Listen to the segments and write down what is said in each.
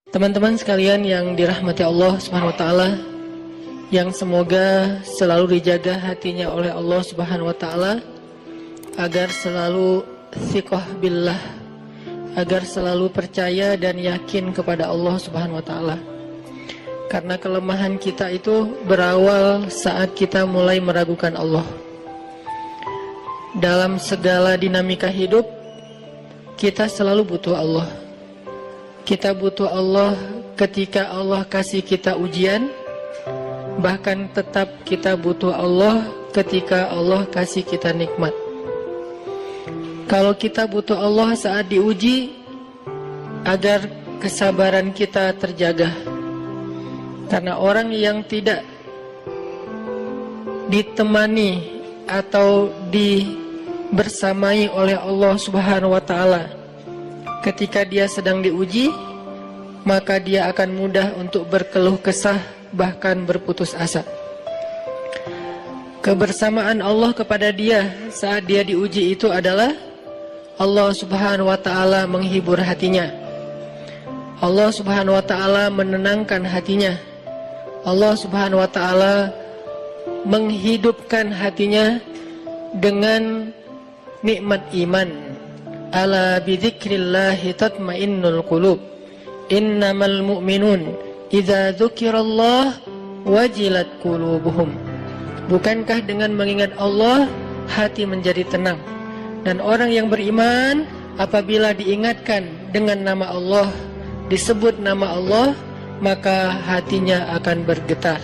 Teman-teman sekalian yang dirahmati Allah Subhanahu wa taala, yang semoga selalu dijaga hatinya oleh Allah Subhanahu wa taala agar selalu thiqah billah, agar selalu percaya dan yakin kepada Allah Subhanahu wa taala. Karena kelemahan kita itu berawal saat kita mulai meragukan Allah. Dalam segala dinamika hidup, kita selalu butuh Allah. Kita butuh Allah ketika Allah kasih kita ujian. Bahkan tetap kita butuh Allah ketika Allah kasih kita nikmat. Kalau kita butuh Allah saat diuji, agar kesabaran kita terjaga. Karena orang yang tidak ditemani atau dibersamai oleh Allah Subhanahu wa taala ketika dia sedang diuji, maka dia akan mudah untuk berkeluh kesah, bahkan berputus asa. Kebersamaan Allah kepada dia saat dia diuji itu adalah Allah Subhanahu wa taala menghibur hatinya. Allah Subhanahu wa taala menenangkan hatinya. Allah Subhanahu wa taala menghidupkan hatinya dengan nikmat iman. Ala bidzikrillahi tatmainnul qulub. Innamal mu'minun idza dzukirallah wajilat qulubuhum. Bukankah dengan mengingat Allah hati menjadi tenang? Dan orang yang beriman apabila diingatkan dengan nama Allah, disebut nama Allah, maka hatinya akan bergetar.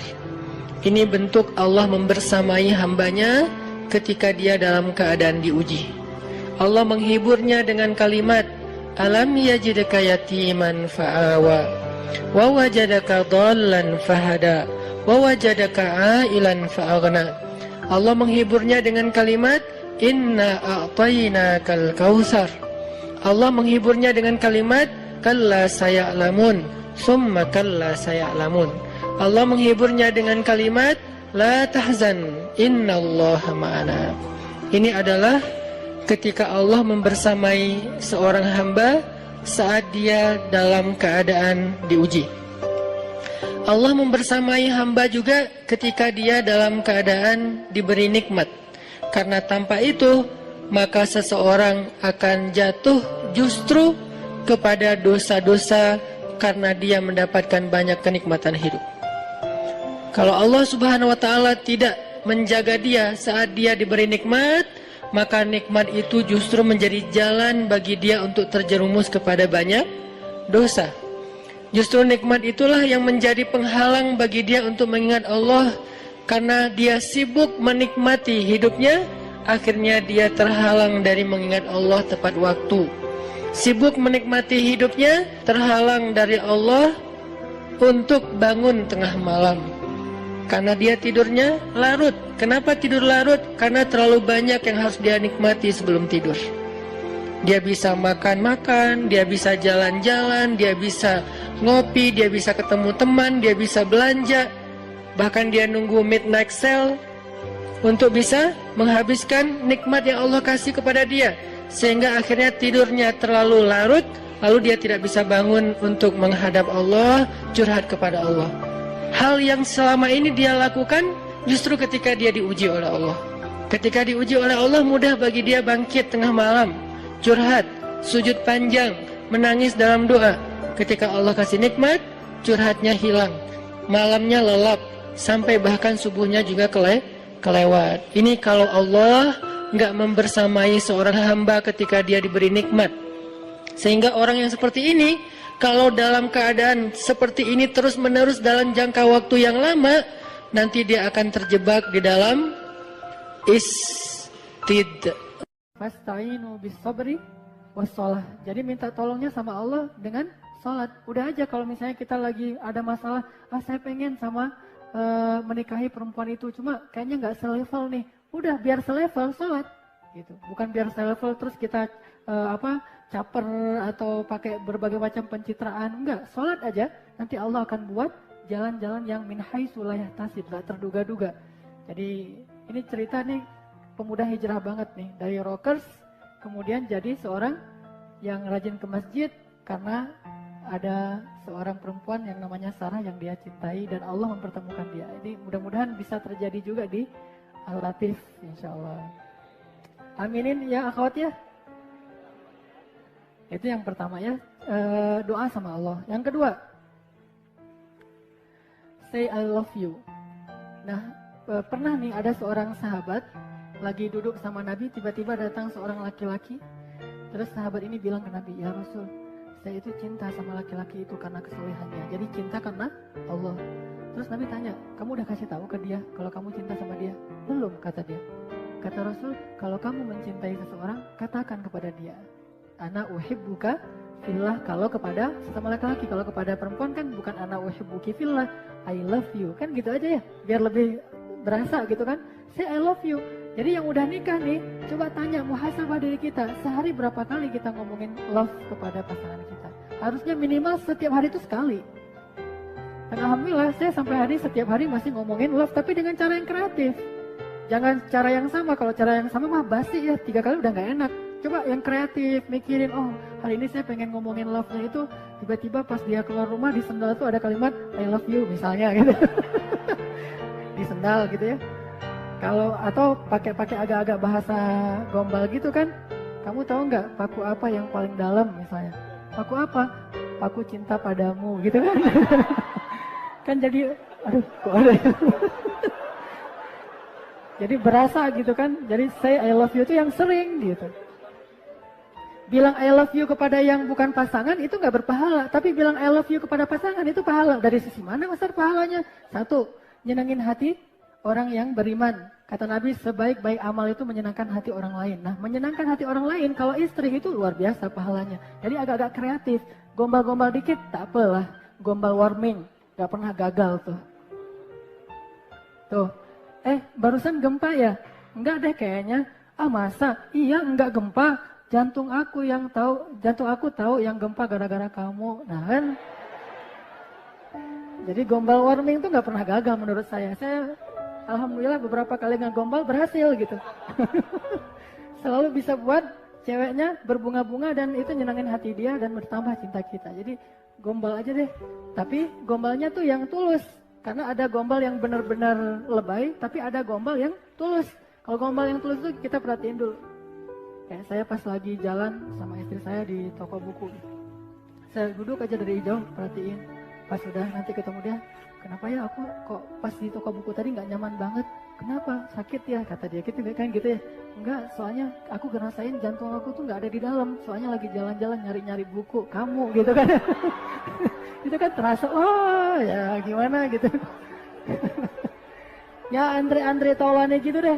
Ini bentuk Allah membersamai hambanya ketika dia dalam keadaan diuji. Allah menghiburnya dengan kalimat, alam yajidka yatiman fa'awa, wa wajadaka dhallan fahada, wa wajadaka ailan fa'aghna. Allah menghiburnya dengan kalimat, inna a'tainakal kautsar. Allah menghiburnya dengan kalimat, kalla saya'lamun, summa kalla saya'lamun. Allah menghiburnya dengan kalimat, la tahzan, innallaha ma'ana. Ini adalah ketika Allah membersamai seorang hamba saat dia dalam keadaan diuji. Allah membersamai hamba juga ketika dia dalam keadaan diberi nikmat. Karena tanpa itu, maka seseorang akan jatuh justru kepada dosa-dosa karena dia mendapatkan banyak kenikmatan hidup. Kalau Allah Subhanahu wa taala tidak menjaga dia saat dia diberi nikmat, maka nikmat itu justru menjadi jalan bagi dia untuk terjerumus kepada banyak dosa. Justru nikmat itulah yang menjadi penghalang bagi dia untuk mengingat Allah. Karena dia sibuk menikmati hidupnya, akhirnya dia terhalang dari mengingat Allah tepat waktu. Sibuk menikmati hidupnya, terhalang dari Allah untuk bangun tengah malam. Karena dia tidurnya larut. Kenapa tidur larut? Karena terlalu banyak yang harus dia nikmati sebelum tidur. Dia bisa makan-makan, dia bisa jalan-jalan, dia bisa ngopi, dia bisa ketemu teman, dia bisa belanja. Bahkan dia nunggu midnight sale untuk bisa menghabiskan nikmat yang Allah kasih kepada dia. Sehingga akhirnya tidurnya terlalu larut, lalu dia tidak bisa bangun untuk menghadap Allah, curhat kepada Allah. Hal yang selama ini dia lakukan justru ketika dia diuji oleh Allah. Ketika diuji oleh Allah, mudah bagi dia bangkit tengah malam, curhat, sujud panjang, menangis dalam doa. Ketika Allah kasih nikmat, curhatnya hilang, malamnya lelap, sampai bahkan subuhnya juga kelewat. Ini kalau Allah nggak membersamai seorang hamba ketika dia diberi nikmat. Sehingga orang yang seperti ini, kalau dalam keadaan seperti ini terus-menerus dalam jangka waktu yang lama, nanti dia akan terjebak di dalam istid. Fasta'inu bis-sabri was-shalah. Jadi minta tolongnya sama Allah dengan salat. Udah aja kalau misalnya kita lagi ada masalah, saya pengen sama menikahi perempuan itu, cuma kayaknya nggak selevel nih. Udah biar selevel, salat gitu. Bukan biar selevel terus kita caper atau pakai berbagai macam pencitraan. Enggak, salat aja. Nanti Allah akan buat jalan-jalan yang min haitsu la yahtasib, enggak terduga-duga. Jadi ini cerita nih pemuda hijrah banget nih, dari rockers kemudian jadi seorang yang rajin ke masjid karena ada seorang perempuan yang namanya Sarah yang dia cintai dan Allah mempertemukan dia. Ini mudah-mudahan bisa terjadi juga di Al-Latif, insya Allah. Aminin ya akhwat ya. Itu yang pertama ya, doa sama Allah. Yang kedua, say I love you. Nah, pernah nih ada seorang sahabat lagi duduk sama Nabi, tiba-tiba datang seorang laki-laki. Terus sahabat ini bilang ke Nabi, ya Rasul, saya itu cinta sama laki-laki itu karena kesolehannya. Jadi cinta karena Allah. Terus Nabi tanya, kamu udah kasih tahu ke dia kalau kamu cinta sama dia? Belum, kata dia. Kata Rasul, kalau kamu mencintai seseorang, katakan kepada dia, ana uhibbuka fillah. Kalau kepada sesama laki-laki, kalau kepada perempuan kan bukan ana uhibbuki fillah, I love you. Kan gitu aja ya, biar lebih berasa gitu kan. Say I love you. Jadi yang udah nikah nih, coba tanya muhasabah diri kita, sehari berapa kali kita ngomongin love kepada pasangan kita? Harusnya minimal setiap hari itu sekali. Dan alhamdulillah saya sampai hari setiap hari masih ngomongin love, tapi dengan cara yang kreatif. Jangan cara yang sama, kalau cara yang sama mah basi ya, 3 kali udah gak enak. Coba yang kreatif, mikirin, oh hari ini saya pengen ngomongin love-nya itu, tiba-tiba pas dia keluar rumah di sendal tuh ada kalimat I love you misalnya gitu. Di sendal gitu ya. Kalau atau pakai agak-agak bahasa gombal gitu kan. Kamu tahu nggak paku apa yang paling dalam misalnya? Paku apa? Paku cinta padamu gitu kan. Kan jadi aduh kok ada ya? Jadi berasa gitu kan. Jadi say I love you itu yang sering gitu. Bilang I love you kepada yang bukan pasangan itu nggak berpahala. Tapi bilang I love you kepada pasangan itu pahala. Dari sisi mana besar pahalanya? 1, nyenengin hati orang yang beriman. Kata Nabi, sebaik-baik amal itu menyenangkan hati orang lain. Nah, menyenangkan hati orang lain kalau istri itu luar biasa pahalanya. Jadi agak-agak kreatif. Gombal-gombal dikit, tak apalah. Gombal warming, gak pernah gagal tuh. Tuh, barusan gempa ya? Enggak deh kayaknya. Ah masa? Iya enggak gempa. Jantung aku tahu yang gempa gara-gara kamu. Nah kan. Jadi gombal warming tuh gak pernah gagal menurut saya. Saya alhamdulillah beberapa kali ngegombal berhasil gitu. Selalu bisa buat ceweknya berbunga-bunga dan itu nyenangin hati dia dan bertambah cinta kita. Jadi gombal aja deh. Tapi gombalnya tuh yang tulus. Karena ada gombal yang benar-benar lebay, tapi ada gombal yang tulus. Kalau gombal yang tulus tuh kita perhatiin dulu. Kayak saya pas lagi jalan sama istri saya di toko buku. Saya duduk aja dari jauh perhatiin. Pas sudah nanti ketemu dia, kenapa ya aku kok pas di toko buku tadi nggak nyaman banget? Kenapa? Sakit ya? Kata dia gitu kan gitu ya. Enggak, soalnya aku ngerasain jantung aku tuh nggak ada di dalam. Soalnya lagi jalan-jalan nyari-nyari buku kamu gitu kan. Itu kan terasa, oh ya gimana gitu. Ya Andre Taulani gitu deh.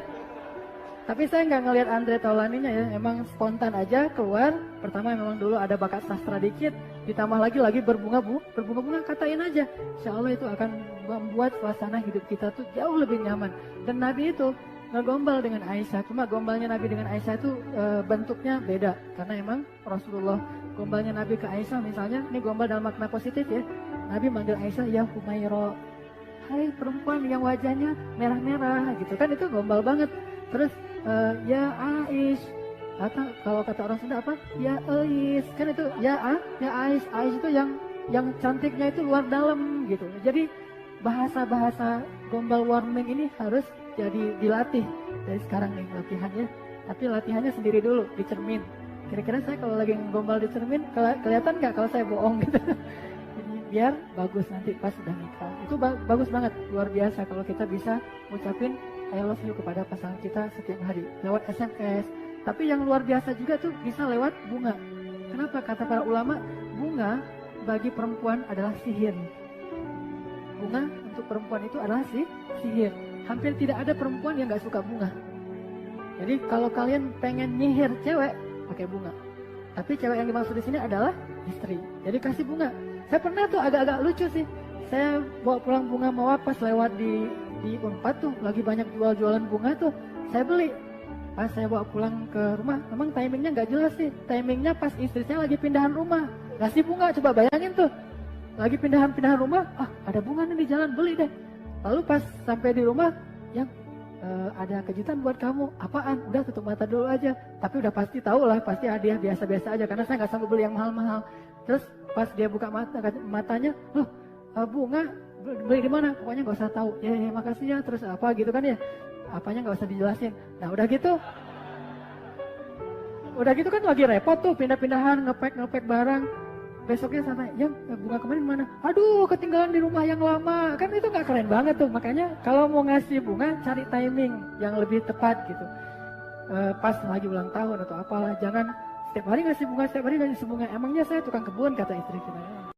Tapi saya nggak ngelihat Andre Taulaninya ya, emang spontan aja keluar. Pertama memang dulu ada bakat sastra dikit, ditambah lagi berbunga-bunga, katain aja. Insya Allah itu akan membuat suasana hidup kita tuh jauh lebih nyaman. Dan Nabi itu ngegombal dengan Aisyah, cuma gombalnya Nabi dengan Aisyah itu bentuknya beda. Karena emang Rasulullah gombalnya Nabi ke Aisyah misalnya, ini gombal dalam makna positif ya. Nabi manggil Aisyah, ya Humaira, hai perempuan yang wajahnya merah-merah gitu kan, itu gombal banget. Terus ya Aish, atau kalau kata orang Sunda apa? Ya Ais, kan itu ya Ais itu yang cantiknya itu luar dalam gitu. Jadi bahasa-bahasa gombal warming ini harus jadi dilatih dari sekarang nih latihannya. Tapi latihannya sendiri dulu di cermin. Kira-kira saya kalau lagi gombal di cermin kelihatan nggak kalau saya bohong gitu? Jadi biar bagus nanti pas sudah nikah. Itu bagus banget, luar biasa kalau kita bisa ngucapin I love you kepada pasangan kita setiap hari lewat SMS. Tapi yang luar biasa juga tuh bisa lewat bunga. Kenapa? Kata para ulama, bunga bagi perempuan adalah sihir. Bunga untuk perempuan itu adalah sihir. Hampir tidak ada perempuan yang gak suka bunga. Jadi kalau kalian pengen nyihir cewek, pakai bunga. Tapi cewek yang dimaksud di sini adalah istri. Jadi kasih bunga. Saya pernah tuh agak-agak lucu sih. Saya bawa pulang bunga mawar pas lewat di Unpad tuh lagi banyak jualan bunga tuh, saya beli. Pas saya bawa pulang ke rumah, memang timingnya nggak jelas sih. Timingnya pas istri saya lagi pindahan rumah, ngasih bunga, coba bayangin tuh. Lagi pindahan rumah, ada bunga nih di jalan, beli deh. Lalu pas sampai di rumah, yang ada kejutan buat kamu. Apaan? Udah tutup mata dulu aja. Tapi udah pasti tahu lah, pasti hadiah biasa-biasa aja karena saya nggak sanggup beli yang mahal-mahal. Terus Pas dia buka matanya, loh bunga beli di mana? Pokoknya nggak usah tahu. Ya, makasih ya. Terus apa gitu kan ya? Apanya nggak usah dijelasin. Nah udah gitu kan lagi repot tuh pindah-pindahan ngepek barang. Besoknya sama, yang bunga kemarin mana? Aduh ketinggalan di rumah yang lama. Kan itu nggak keren banget tuh. Makanya kalau mau ngasih bunga cari timing yang lebih tepat gitu. Pas lagi ulang tahun atau apalah. Jangan setiap hari ngasih bunga. Emangnya saya tukang kebun, kata istri kita.